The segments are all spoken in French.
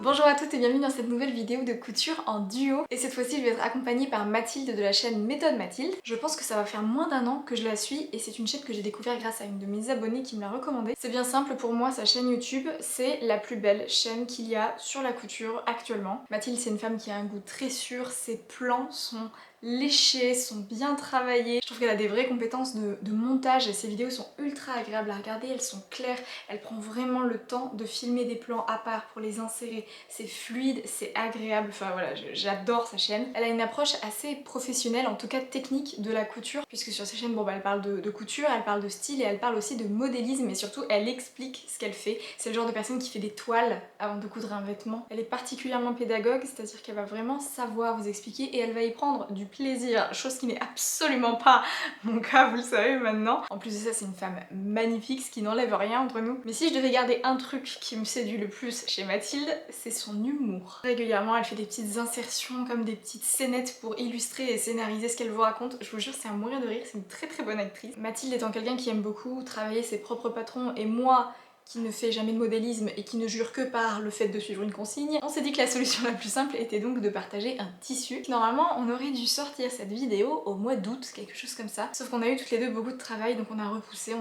Bonjour à toutes et bienvenue dans cette nouvelle vidéo de couture en duo. Et cette fois-ci je vais être accompagnée par Mathilde de la chaîne Méthode Mathilde. Je pense que ça va faire moins d'un an que je la suis et c'est une chaîne que j'ai découvert grâce à une de mes abonnées qui me l'a recommandée. C'est bien simple pour moi, sa chaîne YouTube c'est la plus belle chaîne qu'il y a sur la couture actuellement. Mathilde c'est une femme qui a un goût très sûr, ses plans sont léchés, sont bien travaillés. Je trouve qu'elle a des vraies compétences de montage et ses vidéos sont ultra agréables à regarder, elles sont claires, elle prend vraiment le temps de filmer des plans à part pour les insérer. C'est fluide, c'est agréable, enfin voilà, j'adore sa chaîne. Elle a une approche assez professionnelle, en tout cas technique de la couture, puisque sur sa chaîne, bon bah elle parle de couture, elle parle de style et elle parle aussi de modélisme, mais surtout elle explique ce qu'elle fait. C'est le genre de personne qui fait des toiles avant de coudre un vêtement. Elle est particulièrement pédagogue, c'est-à-dire qu'elle va vraiment savoir vous expliquer et elle va y prendre du plaisir, chose qui n'est absolument pas mon cas, vous le savez maintenant. En plus de ça, c'est une femme magnifique, ce qui n'enlève rien entre nous. Mais si je devais garder un truc qui me séduit le plus chez Mathilde, c'est son humour. Régulièrement, elle fait des petites insertions comme des petites scénettes pour illustrer et scénariser ce qu'elle vous raconte. Je vous jure, c'est un mourir de rire, c'est une très très bonne actrice. Mathilde étant quelqu'un qui aime beaucoup travailler ses propres patrons et moi qui ne fait jamais de modélisme et qui ne jure que par le fait de suivre une consigne, on s'est dit que la solution la plus simple était donc de partager un tissu. Normalement, on aurait dû sortir cette vidéo au mois d'août, quelque chose comme ça. Sauf qu'on a eu toutes les deux beaucoup de travail, donc on a repoussé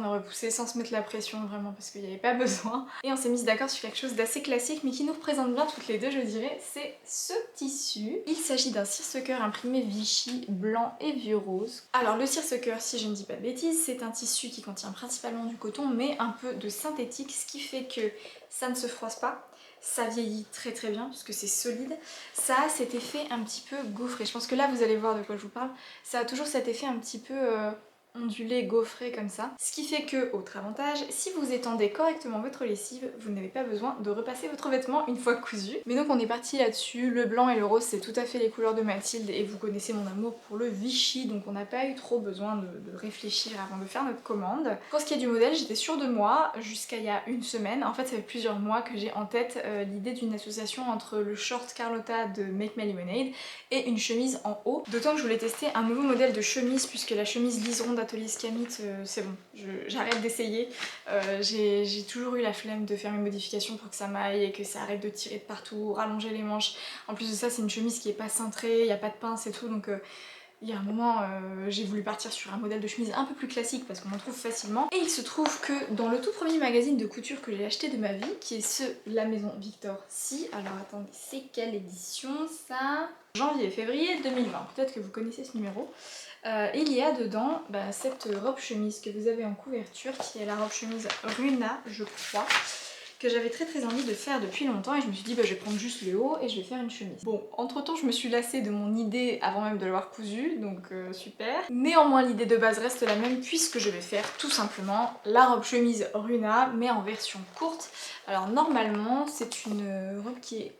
sans se mettre la pression vraiment parce qu'il n'y avait pas besoin. Et on s'est mis d'accord sur quelque chose d'assez classique mais qui nous représente bien toutes les deux, je dirais, c'est ce tissu. Il s'agit d'un circe-cœur imprimé Vichy blanc et vieux rose. Alors le circe-cœur, si je ne dis pas de bêtises, c'est un tissu qui contient principalement du coton mais un peu de synthétique, ce qui fait que ça ne se froisse pas, ça vieillit très très bien parce que c'est solide, ça a cet effet un petit peu gaufré, je pense que là vous allez voir de quoi je vous parle, ça a toujours cet effet un petit peu ondulé, gaufré comme ça, ce qui fait que, autre avantage, si vous étendez correctement votre lessive, vous n'avez pas besoin de repasser votre vêtement une fois cousu. Mais donc on est parti là-dessus, le blanc et le rose c'est tout à fait les couleurs de Mathilde et vous connaissez mon amour pour le Vichy, donc on n'a pas eu trop besoin de réfléchir avant de faire notre commande. Pour ce qui est du modèle, j'étais sûre de moi jusqu'à il y a une semaine, en fait ça fait plusieurs mois que j'ai en tête l'idée d'une association entre le short Carlotta de Make My Lemonade et une chemise en haut, d'autant que je voulais tester un nouveau modèle de chemise puisque la chemise liseron d'Atelier Scamit, c'est bon, j'arrête d'essayer. J'ai toujours eu la flemme de faire mes modifications pour que ça m'aille et que ça arrête de tirer de partout, rallonger les manches. En plus de ça, c'est une chemise qui est pas cintrée, il n'y a pas de pince et tout, donc il y a un moment, j'ai voulu partir sur un modèle de chemise un peu plus classique parce qu'on en trouve facilement. Et il se trouve que dans le tout premier magazine de couture que j'ai acheté de ma vie, qui est ce La Maison Victor Si, alors attendez, c'est quelle édition ça? Janvier-février 2020, peut-être que vous connaissez ce numéro. Il y a dedans cette robe chemise que vous avez en couverture, qui est la robe chemise Runa, je crois, que j'avais très très envie de faire depuis longtemps et je me suis dit je vais prendre juste le haut et je vais faire une chemise. Bon, entre temps je me suis lassée de mon idée avant même de l'avoir cousue, donc super. Néanmoins l'idée de base reste la même puisque je vais faire tout simplement la robe chemise Runa mais en version courte. Alors normalement c'est une robe qui est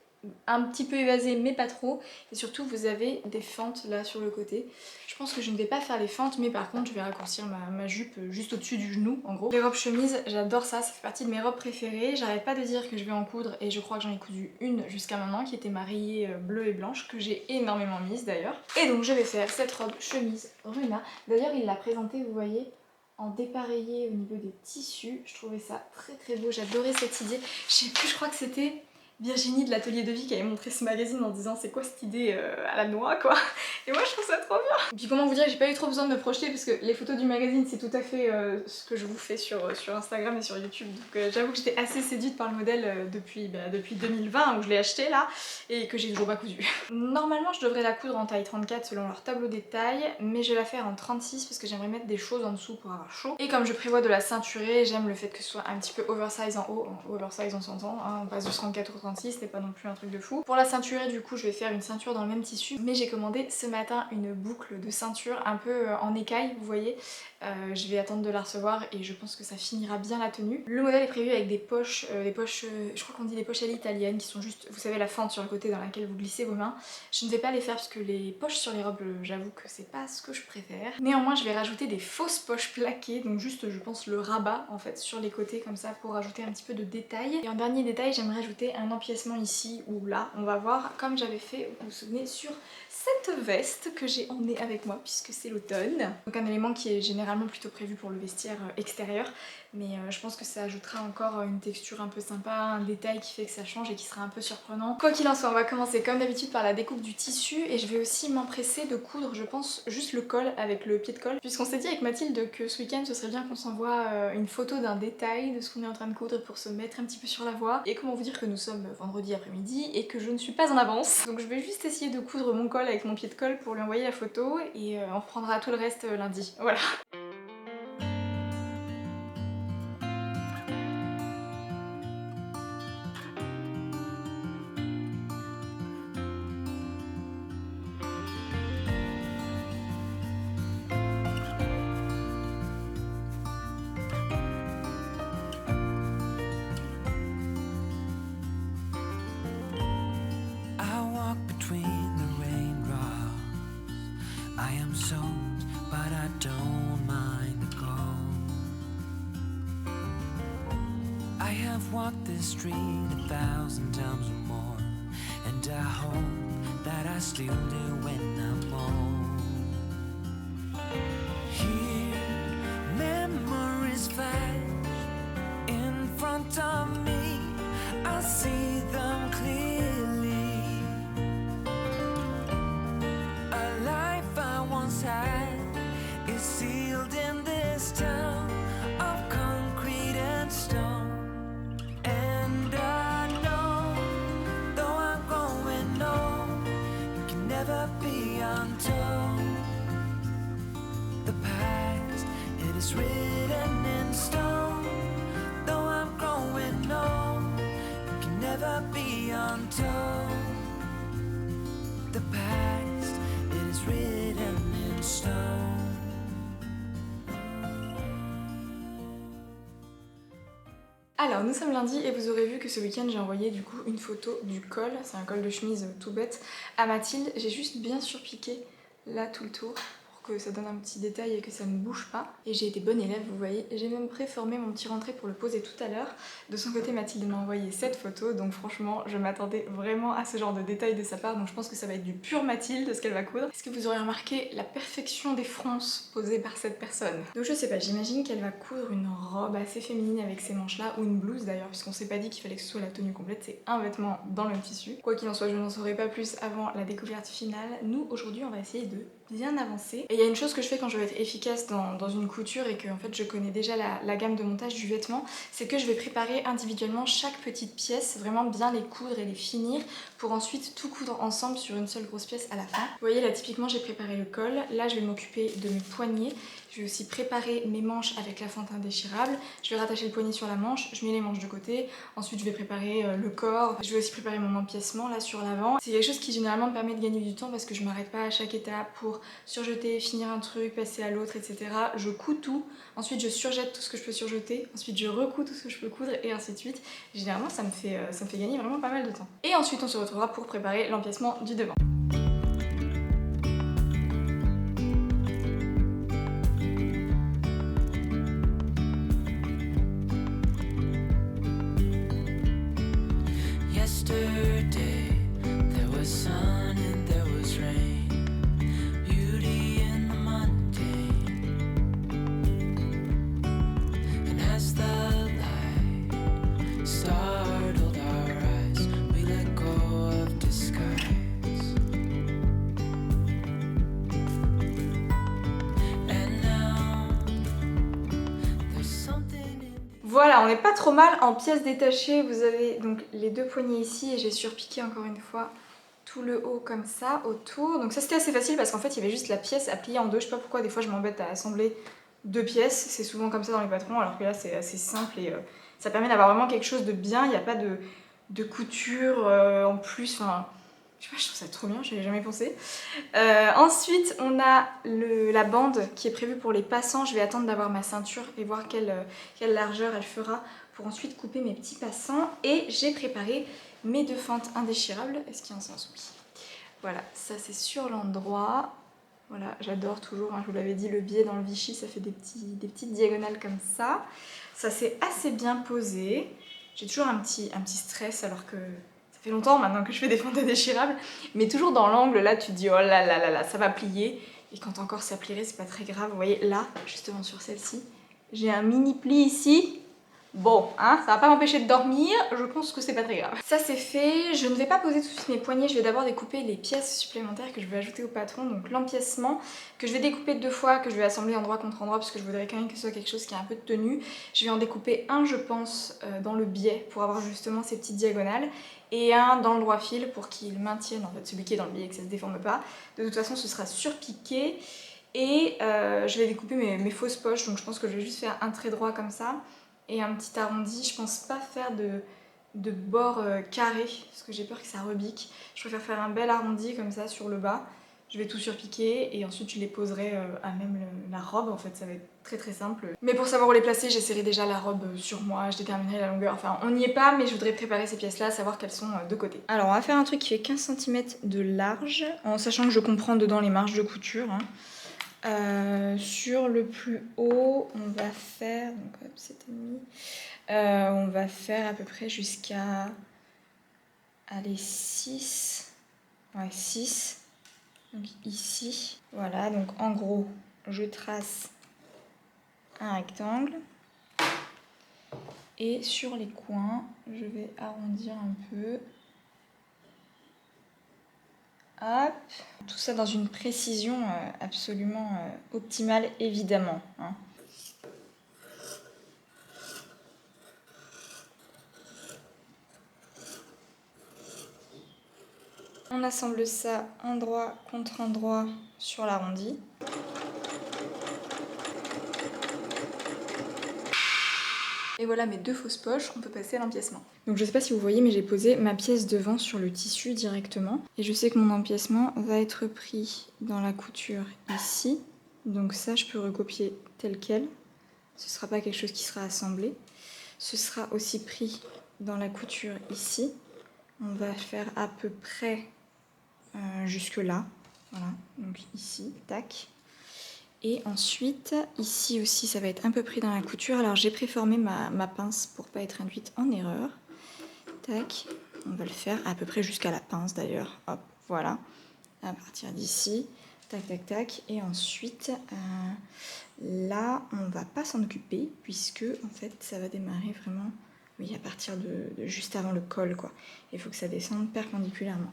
un petit peu évasée mais pas trop et surtout vous avez des fentes là sur le côté. Je pense que je ne vais pas faire les fentes mais par contre je vais raccourcir ma jupe juste au-dessus du genou en gros. Les robes chemises j'adore ça fait partie de mes robes préférées, j'arrête pas de dire que je vais en coudre et je crois que j'en ai cousu une jusqu'à maintenant qui était ma rayée bleue et blanche que j'ai énormément mise d'ailleurs. Et donc je vais faire cette robe chemise Runa, d'ailleurs il l'a présentée vous voyez en dépareillé au niveau des tissus, je trouvais ça très très beau, j'adorais cette idée, je sais plus, je crois que c'était Virginie de l'Atelier de Vie qui avait montré ce magazine en disant c'est quoi cette idée à la noix quoi. Et moi je trouve ça trop bien. Et puis comment vous dire, j'ai pas eu trop besoin de me projeter parce que les photos du magazine c'est tout à fait ce que je vous fais sur Instagram et sur YouTube. Donc j'avoue que j'étais assez séduite par le modèle depuis 2020 où je l'ai acheté là et que j'ai toujours pas cousu. Normalement je devrais la coudre en taille 34 selon leur tableau des tailles, mais je vais la faire en 36 parce que j'aimerais mettre des choses en dessous pour avoir chaud. Et comme je prévois de la ceinturer, j'aime le fait que ce soit un petit peu oversize en haut. Oversize on s'entend, hein, on passe du 34 au 36, c'est pas non plus un truc de fou. Pour la ceinturer du coup je vais faire une ceinture dans le même tissu, mais j'ai commandé ce matin une boucle de ceinture un peu en écaille, vous voyez. Je vais attendre de la recevoir et je pense que ça finira bien la tenue. Le modèle est prévu avec des poches, je crois qu'on dit des poches à l'italienne qui sont juste, vous savez la fente sur le côté dans laquelle vous glissez vos mains. Je ne vais pas les faire parce que les poches sur les robes, j'avoue que c'est pas ce que je préfère. Néanmoins je vais rajouter des fausses poches plaquées, donc juste je pense le rabat en fait sur les côtés comme ça pour rajouter un petit peu de détail. Et en dernier détail j'aimerais ajouter un empiècement ici ou là, on va voir, comme j'avais fait, vous vous souvenez, sur cette veste que j'ai emmenée avec moi puisque c'est l'automne. Donc un élément qui est généralement plutôt prévu pour le vestiaire extérieur, mais je pense que ça ajoutera encore une texture un peu sympa, un détail qui fait que ça change et qui sera un peu surprenant. Quoi qu'il en soit, on va commencer comme d'habitude par la découpe du tissu et je vais aussi m'empresser de coudre, je pense, juste le col avec le pied de colle, puisqu'on s'est dit avec Mathilde que ce week-end ce serait bien qu'on s'envoie une photo d'un détail de ce qu'on est en train de coudre pour se mettre un petit peu sur la voie. Et comment vous dire que nous sommes vendredi après-midi et que je ne suis pas en avance. Donc je vais juste essayer de coudre mon col avec mon pied de colle pour lui envoyer la photo et on reprendra tout le reste lundi. Voilà. Walked this street 1,000 times or more, and I hope that I still do when I'm old. Here, memories flash in front of me, I see them clearly. A life I once had is sealed in this town of concrete and stone. Be untold. The past, it is written in stone. Though I'm growing old, it can never be untold. The past, it is written in stone. Alors nous sommes lundi et vous aurez vu que ce week-end j'ai envoyé du coup une photo du col, c'est un col de chemise tout bête, à Mathilde. J'ai juste bien surpiqué là tout le tour pour que ça donne un petit détail et que ça ne bouge pas. Et j'ai été bonne élève, vous voyez, j'ai même préformé mon petit rentré pour le poser tout à l'heure. De son côté Mathilde m'a envoyé cette photo, donc franchement je m'attendais vraiment à ce genre de détails de sa part, donc je pense que ça va être du pur Mathilde ce qu'elle va coudre. Est-ce que vous aurez remarqué la perfection des fronces posées par cette personne? Donc je sais pas, j'imagine qu'elle va coudre une robe assez féminine avec ces manches là, ou une blouse d'ailleurs, puisqu'on s'est pas dit qu'il fallait que ce soit la tenue complète, c'est un vêtement dans le même tissu. Quoi qu'il en soit, je n'en saurai pas plus avant la découverte finale. Nous aujourd'hui on va essayer de bien avancer. Et il y a une chose que je fais quand je veux être efficace dans une couture et que en fait je connais déjà la gamme de montage du vêtement, c'est que je vais préparer individuellement chaque petite pièce, vraiment bien les coudre et les finir pour ensuite tout coudre ensemble sur une seule grosse pièce à la fin. Vous voyez là typiquement j'ai préparé le col, là je vais m'occuper de mes poignets, je vais aussi préparer mes manches avec la fente indéchirable, je vais rattacher le poignet sur la manche, je mets les manches de côté, ensuite je vais préparer le corps, je vais aussi préparer mon empiècement là sur l'avant. C'est quelque chose qui généralement me permet de gagner du temps parce que je m'arrête pas à chaque étape pour surjeter, finir un truc, passer à l'autre, etc. Je couds tout, ensuite je surjette tout ce que je peux surjeter, ensuite je recouds tout ce que je peux coudre et ainsi de suite. Généralement ça me fait gagner vraiment pas mal de temps. Et ensuite on se retrouvera pour préparer l'empiècement du devant. Voilà, on n'est pas trop mal en pièces détachées. Vous avez donc les deux poignets ici et j'ai surpiqué encore une fois tout le haut comme ça autour. Donc ça c'était assez facile parce qu'en fait il y avait juste la pièce à plier en deux. Je sais pas pourquoi des fois je m'embête à assembler deux pièces. C'est souvent comme ça dans les patrons alors que là c'est assez simple et ça permet d'avoir vraiment quelque chose de bien. Il n'y a pas de couture en plus. Enfin, je sais pas, je trouve ça trop bien, j'y avais jamais pensé. Ensuite, on a la bande qui est prévue pour les passants. Je vais attendre d'avoir ma ceinture et voir quelle largeur elle fera pour ensuite couper mes petits passants. Et j'ai préparé mes deux fentes indéchirables. Est-ce qu'il y a un sens? Oui. Voilà, ça c'est sur l'endroit. Voilà, j'adore toujours, hein, je vous l'avais dit, le biais dans le Vichy, ça fait des petites diagonales comme ça. Ça c'est assez bien posé. J'ai toujours un petit stress alors que ça fait longtemps maintenant que je fais des fentes déchirables. Mais toujours dans l'angle, là tu te dis oh là là là là, ça va plier. Et quand encore ça plierait, c'est pas très grave. Vous voyez là, justement sur celle-ci, j'ai un mini pli ici. Bon, hein, ça va pas m'empêcher de dormir, je pense que c'est pas très grave. Ça c'est fait, je ne vais pas poser tout de suite mes poignets, je vais d'abord découper les pièces supplémentaires que je vais ajouter au patron, donc l'empiècement que je vais découper 2 fois, que je vais assembler endroit contre endroit parce que je voudrais quand même que ce soit quelque chose qui a un peu de tenue. Je vais en découper un je pense dans le biais pour avoir justement ces petites diagonales et un dans le droit fil pour qu'il maintienne en fait celui qui est dans le biais et que ça se déforme pas. De toute façon ce sera surpiqué et je vais découper mes fausses poches, donc je pense que je vais juste faire un trait droit comme ça. Et un petit arrondi, je pense pas faire de bord carré parce que j'ai peur que ça rebique. Je préfère faire un bel arrondi comme ça sur le bas. Je vais tout surpiquer et ensuite je les poserai à même la robe, en fait ça va être très très simple. Mais pour savoir où les placer, j'essaierai déjà la robe sur moi, je déterminerai la longueur, enfin on n'y est pas mais je voudrais préparer ces pièces là, savoir qu'elles sont de côté. Alors on va faire un truc qui fait 15 cm de large, en sachant que je comprends dedans les marges de couture. Hein. Sur le plus haut, on va faire, donc hop, 7,5, on va faire à peu près jusqu'à, allez, 6, ouais 6, donc ici, voilà, donc en gros, je trace un rectangle, et sur les coins, je vais arrondir un peu. Hop. Tout ça dans une précision absolument optimale évidemment. Hein. On assemble ça endroit contre endroit sur l'arrondi. Et voilà mes 2 fausses poches, on peut passer à l'empiècement. Donc je sais pas si vous voyez mais j'ai posé ma pièce devant sur le tissu directement. Et je sais que mon empiècement va être pris dans la couture ici. Donc ça je peux recopier tel quel. Ce sera pas quelque chose qui sera assemblé. Ce sera aussi pris dans la couture ici. On va faire à peu près jusque là. Voilà, donc ici, tac. Et ensuite, ici aussi, ça va être un peu pris dans la couture. Alors j'ai préformé ma pince pour pas être induite en erreur. Tac, on va le faire à peu près jusqu'à la pince d'ailleurs. Hop, voilà. À partir d'ici, tac, tac, tac. Et ensuite, là, on va pas s'en occuper puisque en fait, ça va démarrer vraiment, oui, à partir de juste avant le col, quoi. Il faut que ça descende perpendiculairement.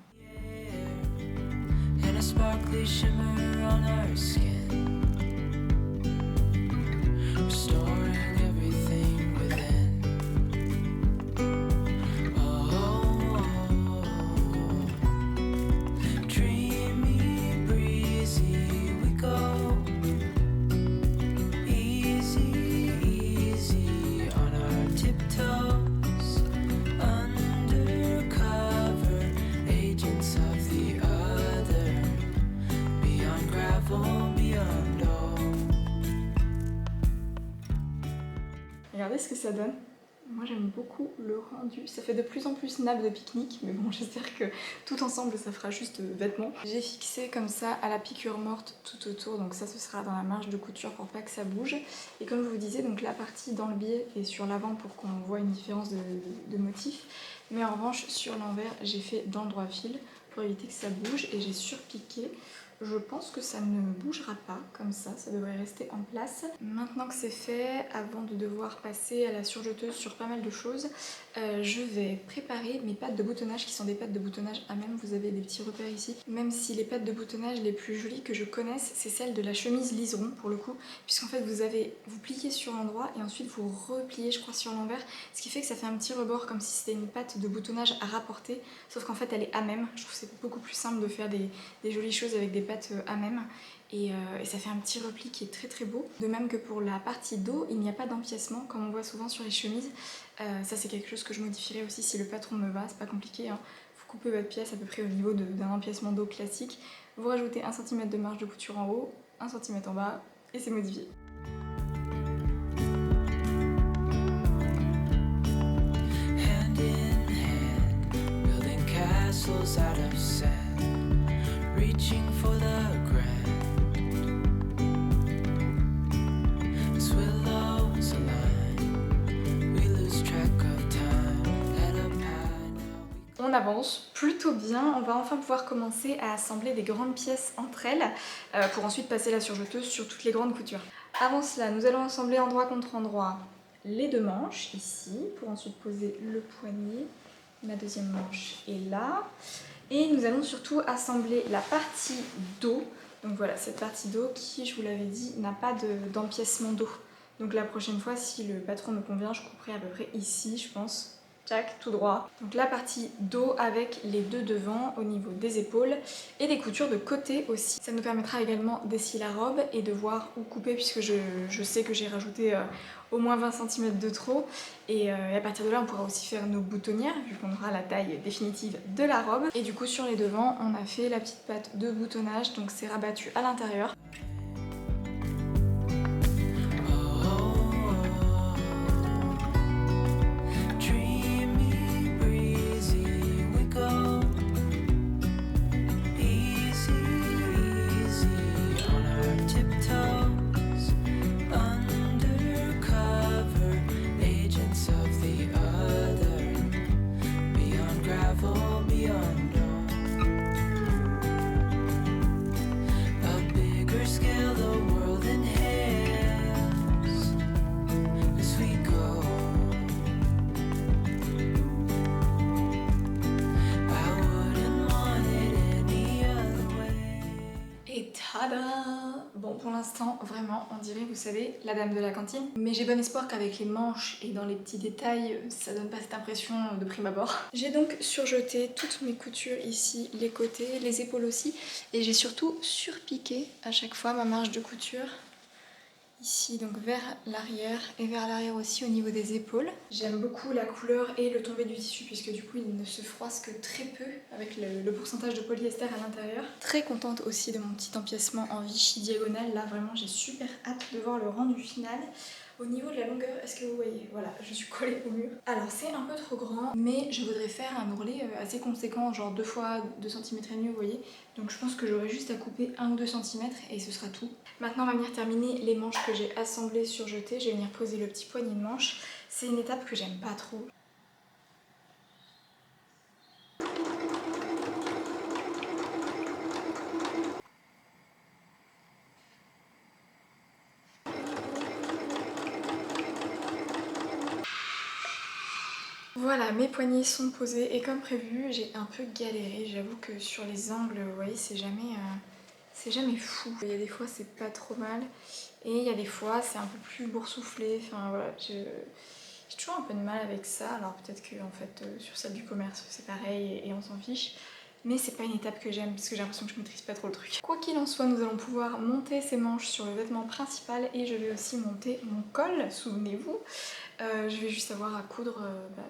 And a sparkly shimmer on her skin, restoring everything within. Oh, dreamy, breezy we go, easy, easy on our tiptoes, undercover agents of the other, beyond gravel, beyond all. Regardez ce que ça donne. Moi j'aime beaucoup le rendu. Ça fait de plus en plus nappe de pique-nique, mais bon j'espère que tout ensemble ça fera juste vêtements. J'ai fixé comme ça à la piqûre morte tout autour, donc ça ce sera dans la marge de couture pour pas que ça bouge. Et comme je vous disais, donc la partie dans le biais est sur l'avant pour qu'on voit une différence de motif. Mais en revanche sur l'envers j'ai fait dans le droit fil pour éviter que ça bouge et j'ai surpiqué. Je pense que ça ne bougera pas comme ça devrait rester en place. Maintenant que c'est fait, avant de devoir passer à la surjeteuse sur pas mal de choses, je vais préparer mes pattes de boutonnage qui sont des pattes de boutonnage à même. Vous avez des petits repères ici. Même si les pattes de boutonnage les plus jolies que je connaisse, c'est celles de la chemise liseron pour le coup, puisqu'en fait vous pliez sur l'endroit et ensuite vous repliez je crois sur l'envers, ce qui fait que ça fait un petit rebord comme si c'était une patte de boutonnage à rapporter, sauf qu'en fait elle est à même. Je trouve que c'est beaucoup plus simple de faire des jolies choses avec des pattes à même et ça fait un petit repli qui est très très beau. De même que pour la partie dos, il n'y a pas d'empiècement comme on voit souvent sur les chemises. Ça c'est quelque chose que je modifierai aussi si le patron me va, c'est pas compliqué, hein. Vous coupez votre pièce à peu près au niveau d'un empiècement dos classique, vous rajoutez 1 cm de marge de couture en haut, 1 cm en bas et c'est modifié. Hand in hand, building castles out of sand, reaching for the grand. As willows align, we lose track of time. avance plutôt bien. On va enfin pouvoir commencer à assembler des grandes pièces entre elles pour ensuite passer la surjeteuse sur toutes les grandes coutures. Avant cela, nous allons assembler endroit contre endroit les deux manches ici pour ensuite poser le poignet. Ma deuxième manche est là. Et nous allons surtout assembler la partie dos. Donc voilà, cette partie dos qui, je vous l'avais dit, n'a pas d'empiècement dos. Donc la prochaine fois, si le patron me convient, je couperai à peu près ici, je pense. Tac, tout droit. Donc la partie dos avec les deux devants au niveau des épaules et des coutures de côté aussi. Ça nous permettra également d'essuyer la robe et de voir où couper puisque je sais que j'ai rajouté au moins 20 cm de trop. Et à partir de là, on pourra aussi faire nos boutonnières vu qu'on aura la taille définitive de la robe. Et du coup, sur les devants, on a fait la petite patte de boutonnage, donc c'est rabattu à l'intérieur. Bon, pour l'instant, vraiment, on dirait, vous savez, la dame de la cantine. Mais j'ai bon espoir qu'avec les manches et dans les petits détails, ça donne pas cette impression de prime abord. J'ai donc surjeté toutes mes coutures ici, les côtés, les épaules aussi. Et j'ai surtout surpiqué à chaque fois ma marge de couture. Ici, donc vers l'arrière et vers l'arrière aussi au niveau des épaules. J'aime beaucoup la couleur et le tombé du tissu puisque du coup il ne se froisse que très peu avec le pourcentage de polyester à l'intérieur. Très contente aussi de mon petit empiècement en Vichy diagonale. Là vraiment j'ai super hâte de voir le rendu final. Au niveau de la longueur, est-ce que vous voyez? Voilà, je suis collée au mur. Alors c'est un peu trop grand, mais je voudrais faire un ourlet assez conséquent, genre 2 fois 2 cm et demi, vous voyez. Donc je pense que j'aurai juste à couper 1 ou 2 cm et ce sera tout. Maintenant on va venir terminer les manches que j'ai assemblées, surjetées. Je vais venir poser le petit poignet de manche. C'est une étape que j'aime pas trop. Voilà, mes poignets sont posés et comme prévu, j'ai un peu galéré. J'avoue que sur les angles, vous voyez, c'est jamais fou. Il y a des fois, c'est pas trop mal et il y a des fois, c'est un peu plus boursouflé. Enfin voilà, j'ai toujours un peu de mal avec ça. Alors peut-être que en fait, sur celle du commerce, c'est pareil et on s'en fiche. Mais c'est pas une étape que j'aime parce que j'ai l'impression que je maîtrise pas trop le truc. Quoi qu'il en soit, nous allons pouvoir monter ces manches sur le vêtement principal et je vais aussi monter mon col, souvenez-vous. Je vais juste avoir à coudre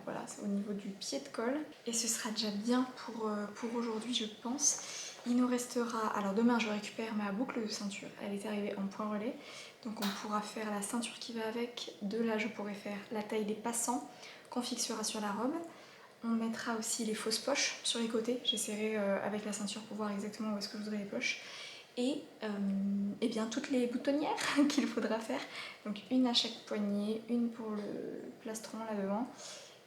voilà, au niveau du pied de col. Et ce sera déjà bien pour aujourd'hui, je pense. Il nous restera... Alors demain, je récupère ma boucle de ceinture. Elle est arrivée en point relais. Donc on pourra faire la ceinture qui va avec. De là, je pourrai faire la taille des passants qu'on fixera sur la robe. On mettra aussi les fausses poches sur les côtés. J'essaierai avec la ceinture pour voir exactement où est-ce que je voudrais les poches. Et bien toutes les boutonnières qu'il faudra faire. Donc une à chaque poignet, une pour le plastron là devant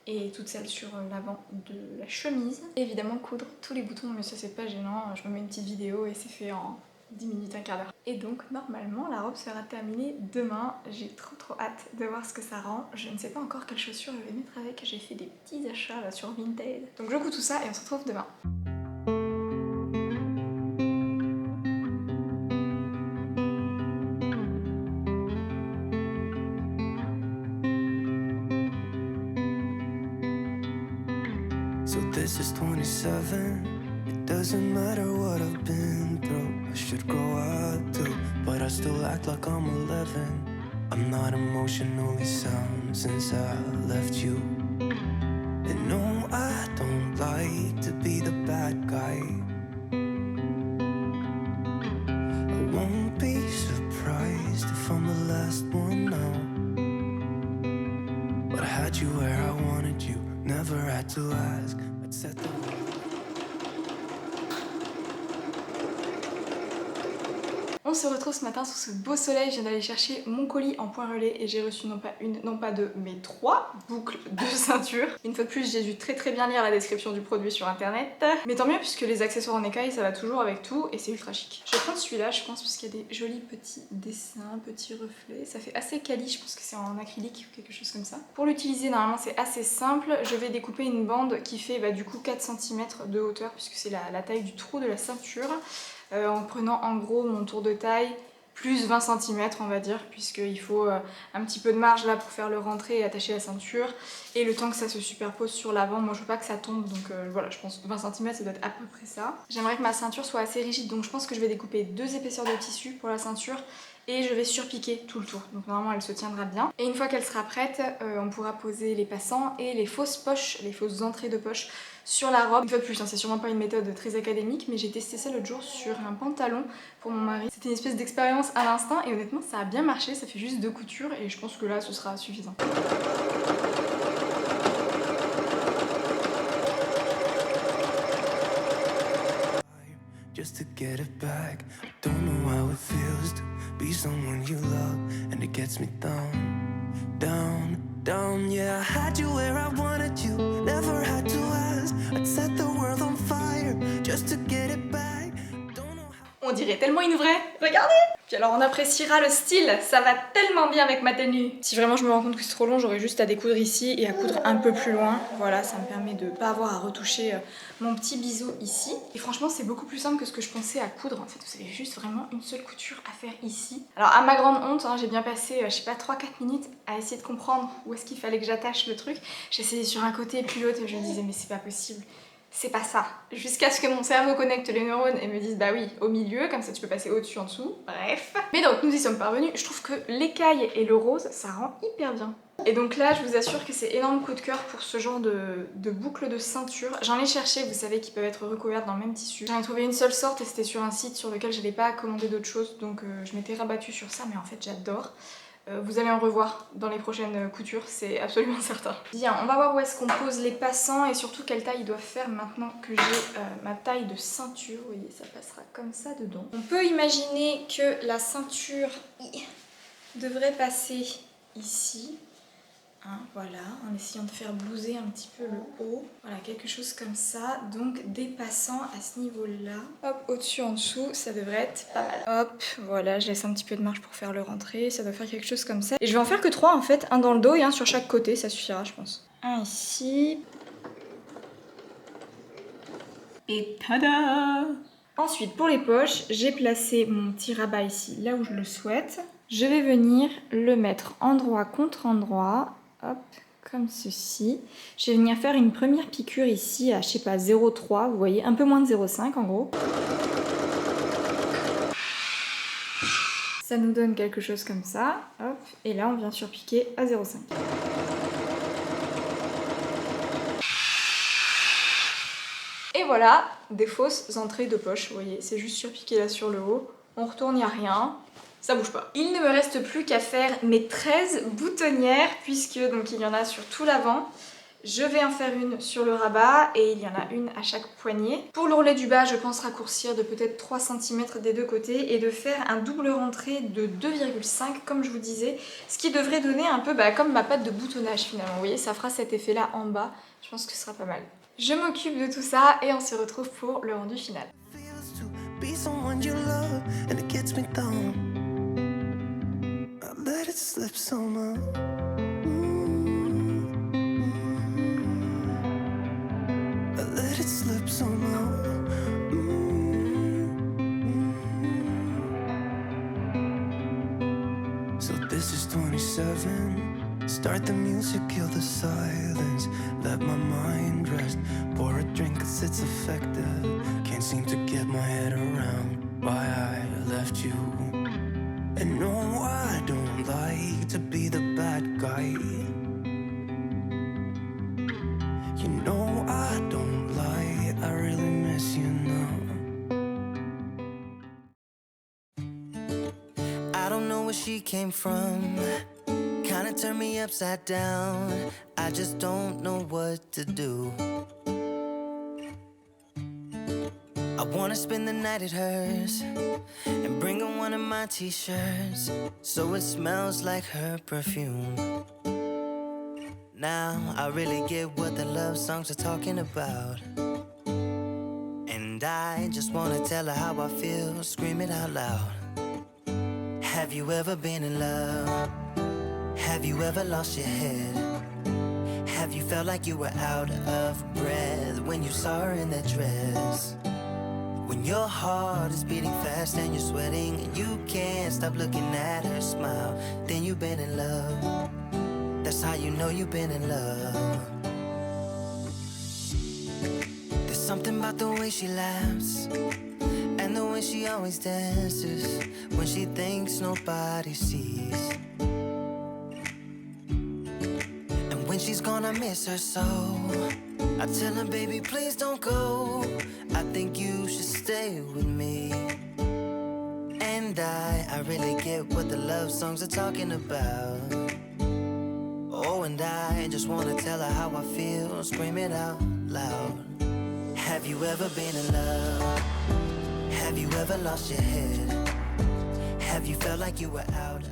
et toutes celles sur l'avant de la chemise. Et évidemment coudre tous les boutons, mais ça c'est pas gênant. Je me mets une petite vidéo et c'est fait en 10 minutes, un quart d'heure. Et donc normalement la robe sera terminée demain. J'ai trop hâte de voir ce que ça rend. Je ne sais pas encore quelles chaussures je vais mettre avec. J'ai fait des petits achats là sur Vinted. Donc je couds tout ça et on se retrouve demain. So this is 27. It doesn't matter what I've been through. I should grow up too, but I still act like I'm 11. I'm not emotionally sound since I left you. And no, I don't like to be the bad guy. I won't be surprised if I'm the last one now. But I had you where I wanted you. Never had to ask. I'd set the... On se retrouve ce matin sous ce beau soleil, je viens d'aller chercher mon colis en point relais et j'ai reçu non pas une, non pas deux, mais 3 boucles de ceinture. Une fois de plus, j'ai dû très bien lire la description du produit sur internet. Mais tant mieux puisque les accessoires en écaille ça va toujours avec tout et c'est ultra chic. Je vais prendre celui-là je pense parce qu'il y a des jolis petits dessins, petits reflets. Ça fait assez quali, je pense que c'est en acrylique ou quelque chose comme ça. Pour l'utiliser normalement c'est assez simple. Je vais découper une bande qui fait du coup 4 cm de hauteur puisque c'est la taille du trou de la ceinture. En prenant en gros mon tour de taille plus 20 cm on va dire, puisqu'il faut un petit peu de marge là pour faire le rentré et attacher la ceinture, et le temps que ça se superpose sur l'avant, moi je veux pas que ça tombe, donc voilà, je pense 20 cm ça doit être à peu près ça. J'aimerais que ma ceinture soit assez rigide, donc je pense que je vais découper 2 épaisseurs de tissu pour la ceinture et je vais surpiquer tout le tour, donc normalement elle se tiendra bien. Et une fois qu'elle sera prête, on pourra poser les passants et les fausses poches, les fausses entrées de poche sur la robe. Une fois de plus, hein, c'est sûrement pas une méthode très académique, mais j'ai testé ça l'autre jour sur un pantalon pour mon mari. C'était une espèce d'expérience à l'instinct et honnêtement ça a bien marché, ça fait juste 2 coutures et je pense que là ce sera suffisant. Just to get it back. Don't know how it feels to be someone you love, and it gets me down. Yeah, I had you where I wanted you, never had to ask. I'd set the world on fire just to get it back. Don't know how. On dirait tellement une vraie, regardez! Puis alors on appréciera le style, ça va tellement bien avec ma tenue. Si vraiment je me rends compte que c'est trop long, j'aurais juste à découdre ici et à coudre un peu plus loin. Voilà, ça me permet de pas avoir à retoucher mon petit biseau ici. Et franchement c'est beaucoup plus simple que ce que je pensais à coudre. En fait vous avez juste vraiment une seule couture à faire ici. Alors à ma grande honte, hein, j'ai bien passé je sais pas 3-4 minutes à essayer de comprendre où est-ce qu'il fallait que j'attache le truc. J'essayais sur un côté et puis l'autre et je me disais mais c'est pas possible. C'est pas ça. Jusqu'à ce que mon cerveau connecte les neurones et me dise bah oui, au milieu, comme ça tu peux passer au-dessus, en dessous, bref. Mais donc nous y sommes parvenus, je trouve que l'écaille et le rose, ça rend hyper bien. Et donc là, je vous assure que c'est énorme coup de cœur pour ce genre de boucle de ceinture. J'en ai cherché, vous savez, qui peuvent être recouvertes dans le même tissu. J'en ai trouvé une seule sorte et c'était sur un site sur lequel je n'avais pas commandé d'autres choses, donc je m'étais rabattue sur ça, mais en fait j'adore. Vous allez en revoir dans les prochaines coutures, c'est absolument certain. Bien, on va voir où est-ce qu'on pose les passants et surtout quelle taille ils doivent faire maintenant que j'ai ma taille de ceinture. Vous voyez, ça passera comme ça dedans. On peut imaginer que la ceinture devrait passer ici. Hein, voilà, en essayant de faire blouser un petit peu le haut. Voilà, quelque chose comme ça. Donc des passants à ce niveau-là. Hop, au-dessus, en dessous, ça devrait être pas mal. Hop, voilà, je laisse un petit peu de marge pour faire le rentré. Ça doit faire quelque chose comme ça. Et je vais en faire que 3 en fait. Un dans le dos et un sur chaque côté, ça suffira je pense. Un ici. Et tada! Ensuite, pour les poches, j'ai placé mon petit rabat ici, là où je le souhaite. Je vais venir le mettre endroit contre endroit. Hop, comme ceci. Je vais venir faire une première piqûre ici à, je sais pas, 0,3, vous voyez, un peu moins de 0,5 en gros. Ça nous donne quelque chose comme ça. Hop, et là on vient surpiquer à 0,5. Et voilà, des fausses entrées de poche, vous voyez, c'est juste surpiqué là sur le haut. On retourne, il n'y a rien. Ça bouge pas. Il ne me reste plus qu'à faire mes 13 boutonnières puisque donc il y en a sur tout l'avant. Je vais en faire une sur le rabat et il y en a une à chaque poignet. Pour l'ourlet du bas, je pense raccourcir de peut-être 3 cm des deux côtés et de faire un double rentré de 2,5 comme je vous disais, ce qui devrait donner un peu comme ma patte de boutonnage finalement. Vous voyez, ça fera cet effet là en bas. Je pense que ce sera pas mal. Je m'occupe de tout ça et on se retrouve pour le rendu final. Let it slip somehow. I let it slip somehow. So this is 27. Start the music, kill the silence. Let my mind rest. Pour a drink 'cause it's effective. Can't seem to get my head around why I left you. And no, I don't like to be the bad guy. You know I don't lie, I really miss you now. I don't know where she came from. Kinda turned me upside down. I just don't know what to do. I wanna spend the night at hers and bring her one of my t-shirts so it smells like her perfume. Now I really get what the love songs are talking about, and I just wanna tell her how I feel, scream it out loud. Have you ever been in love? Have you ever lost your head? Have you felt like you were out of breath when you saw her in that dress? When your heart is beating fast and you're sweating and you can't stop looking at her smile, then you've been in love. That's how you know you've been in love. There's something about the way she laughs and the way she always dances when she thinks nobody sees. And when she's gone, I miss her so. I tell her, baby, please don't go. I think you should stay with me. And I really get what the love songs are talking about. Oh, and I just wanna tell her how I feel, scream it out loud. Have you ever been in love? Have you ever lost your head? Have you felt like you were out of...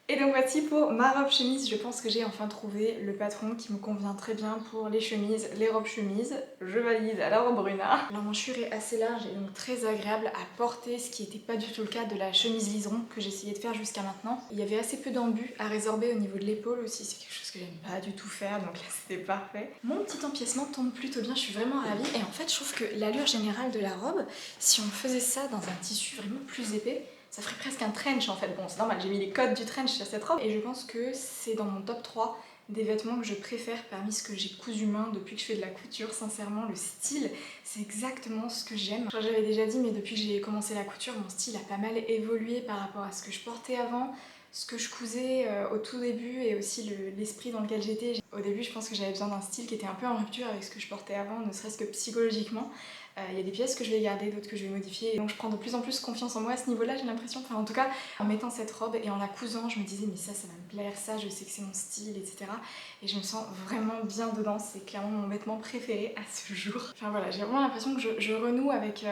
Et donc voici pour ma robe chemise, je pense que j'ai enfin trouvé le patron qui me convient très bien pour les chemises, les robes chemises. Je valide à la robe Bruna. La manchure est assez large et donc très agréable à porter, ce qui n'était pas du tout le cas de la chemise liseron que j'essayais de faire jusqu'à maintenant. Il y avait assez peu d'embus à résorber au niveau de l'épaule aussi, c'est quelque chose que j'aime pas du tout faire, donc là c'était parfait. Mon petit empiècement tombe plutôt bien, je suis vraiment ravie. Et en fait je trouve que l'allure générale de la robe, si on faisait ça dans un tissu vraiment plus épais, ça ferait presque un trench en fait. Bon, c'est normal, j'ai mis les codes du trench sur cette robe. Et je pense que c'est dans mon top 3 des vêtements que je préfère parmi ce que j'ai cousu main depuis que je fais de la couture. Sincèrement, le style, c'est exactement ce que j'aime. J'avais déjà dit, mais depuis que j'ai commencé la couture, mon style a pas mal évolué par rapport à ce que je portais avant, ce que je cousais au tout début et aussi l'esprit dans lequel j'étais. Au début, je pense que j'avais besoin d'un style qui était un peu en rupture avec ce que je portais avant, ne serait-ce que psychologiquement. Il y a des pièces que je vais garder, d'autres que je vais modifier, et donc je prends de plus en plus confiance en moi à ce niveau-là, j'ai l'impression. Enfin, en tout cas, en mettant cette robe et en la cousant, je me disais, mais ça va me plaire, ça, je sais que c'est mon style, etc. Et je me sens vraiment bien dedans, c'est clairement mon vêtement préféré à ce jour. Enfin voilà, j'ai vraiment l'impression que je renoue avec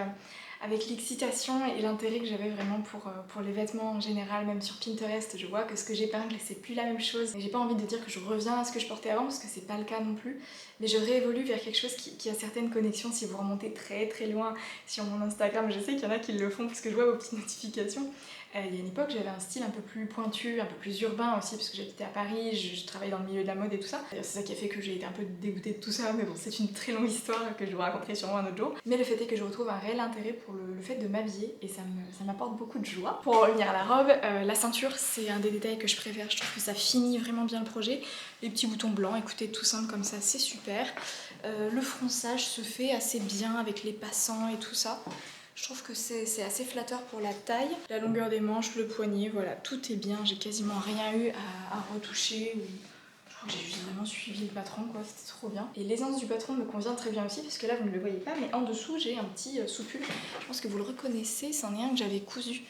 l'excitation et l'intérêt que j'avais vraiment pour les vêtements en général. Même sur Pinterest, je vois que ce que j'épingle, c'est plus la même chose. Et j'ai pas envie de dire que je reviens à ce que je portais avant, parce que c'est pas le cas non plus. Mais je réévolue vers quelque chose qui a certaines connexions. Si vous remontez très très loin sur mon Instagram, je sais qu'il y en a qui le font parce que je vois vos petites notifications. Il y a une époque, j'avais un style un peu plus pointu, un peu plus urbain aussi, parce que j'habitais à Paris, je travaillais dans le milieu de la mode et tout ça. C'est ça qui a fait que j'ai été un peu dégoûtée de tout ça, mais bon, c'est une très longue histoire que je vous raconterai sûrement un autre jour. Mais le fait est que je retrouve un réel intérêt pour le fait de m'habiller, et ça m'apporte beaucoup de joie. Pour en revenir à la robe, la ceinture, c'est un des détails que je préfère. Je trouve que ça finit vraiment bien le projet. Les petits boutons blancs, écoutez, tout simple comme ça, c'est super. Le fronçage se fait assez bien avec les passants et tout ça. Je trouve que c'est assez flatteur pour la taille. La longueur des manches, le poignet, voilà, tout est bien. J'ai quasiment rien eu à retoucher. Je crois que j'ai juste vraiment suivi le patron, quoi, c'était trop bien. Et l'aisance du patron me convient très bien aussi, parce que là vous ne le voyez pas, mais en dessous j'ai un petit sous-pull. Je pense que vous le reconnaissez, c'en est un que j'avais cousu.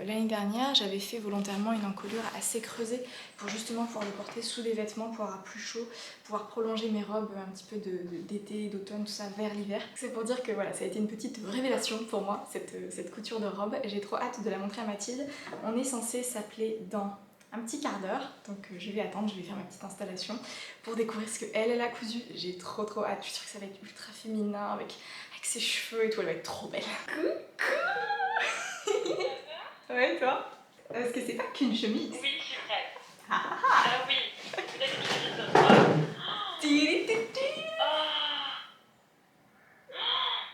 L'année dernière, j'avais fait volontairement une encolure assez creusée pour justement pouvoir le porter sous les vêtements, pour avoir plus chaud, pouvoir prolonger mes robes un petit peu d'été, d'automne, tout ça vers l'hiver. C'est pour dire que voilà, ça a été une petite révélation pour moi, cette couture de robe. J'ai trop hâte de la montrer à Mathilde. On est censé s'appeler dans un petit quart d'heure, donc je vais attendre, je vais faire ma petite installation pour découvrir ce qu'elle a cousu. J'ai trop hâte, je suis sûre que ça va être ultra féminin avec ses cheveux et tout, elle va être trop belle. Coucou. Ouais, toi? Parce que c'est pas qu'une chemise. Oui, je suis prête. Ah Oui, peut-être une chemise de robe. Oh,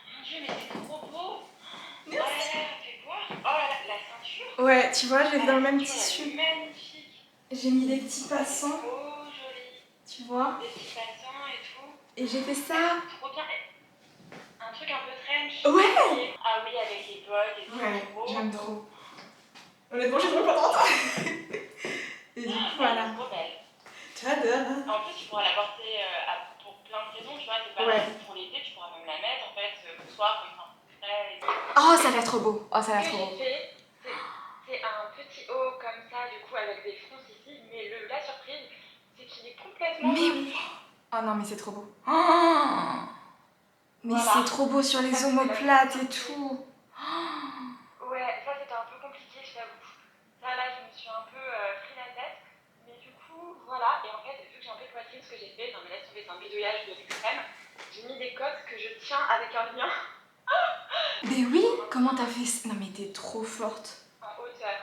mon Dieu, mais c'est trop beau. Oh là là, fais voir. Oh là là, la ceinture. Ouais, tu vois, je vais dans le même La ceinture, tissu. elle est magnifique. J'ai mis des petits passants, Trop joli. tu vois. Des petits passants et tout. Et j'ai fait ça. Trop bien. Un truc un peu trench. Ouais. Ah oui, avec les bottes et tout. Ouais, Trop j'aime beau. trop. Honnêtement, je suis trop contente. Et du coup, voilà. Trop belle. J'adore. En plus, tu pourras la porter pour plein de raisons, tu vois. C'est pas Ouais. juste pour l'été, tu pourras même la mettre en fait le soir quand il fait un peu frais. Oh, ça a l'air trop beau. Oh, ça a l'air Ce que trop beau. j'ai fait, c'est un petit haut comme ça, du coup, avec des fronces ici. Mais la surprise, c'est qu'il est complètement Mais nu. oh non, mais c'est trop beau. Oh, Mais Voilà. c'est trop beau sur les omoplates et tout. Ouais, ça c'était un peu compliqué, je t'avoue. Ça là, je me suis un peu pris la tête. Mais du coup, voilà. Et en fait, vu que j'ai un peu de poitrine, ce que j'ai fait, non mais laisse tomber, c'est un bidouillage de l'extrême. J'ai mis des coques que je tiens avec un lien Mais oui, comment t'as fait ça? Non mais t'es trop forte. en hauteur.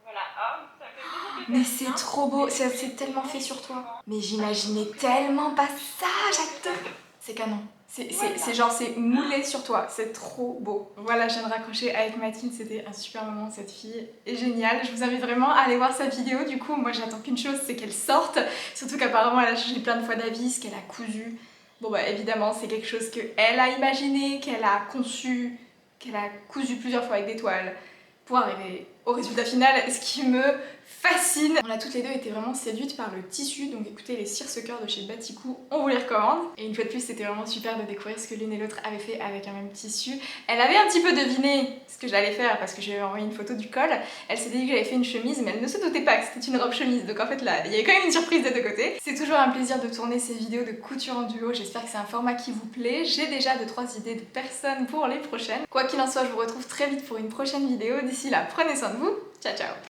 Voilà, hop, ça me fait plaisir que Mais ça c'est tient. trop beau, Et ça du coup, c'est les tellement fait boutons, sur toi. souvent, Mais j'imaginais tellement pas ça, j'adore. C'est canon. C'est genre, c'est moulé sur toi, c'est trop beau. Voilà, je viens de raccrocher avec Mathilde, c'était un super moment, cette fille est géniale. Je vous invite vraiment à aller voir sa vidéo, du coup, moi j'attends qu'une chose, c'est qu'elle sorte. Surtout qu'apparemment elle a changé plein de fois d'avis, ce qu'elle a cousu. Bon bah évidemment, c'est quelque chose qu'elle a imaginé, qu'elle a conçu, qu'elle a cousu plusieurs fois avec des toiles pour arriver au résultat final, ce qui me fascine. On a toutes les deux été vraiment séduites par le tissu, donc écoutez, les cire-sequeurs de chez Batikou, on vous les recommande. Et une fois de plus, c'était vraiment super de découvrir ce que l'une et l'autre avaient fait avec un même tissu. Elle avait un petit peu deviné ce que j'allais faire parce que je lui avais envoyé une photo du col. Elle s'était dit que j'avais fait une chemise, mais elle ne se doutait pas que c'était une robe chemise, donc en fait là, il y avait quand même une surprise des deux côtés. C'est toujours un plaisir de tourner ces vidéos de couture en duo, j'espère que c'est un format qui vous plaît. J'ai déjà 2-3 idées de personnes pour les prochaines. Quoi qu'il en soit, je vous retrouve très vite pour une prochaine vidéo. D'ici là, prenez soin de vous. Ciao ciao.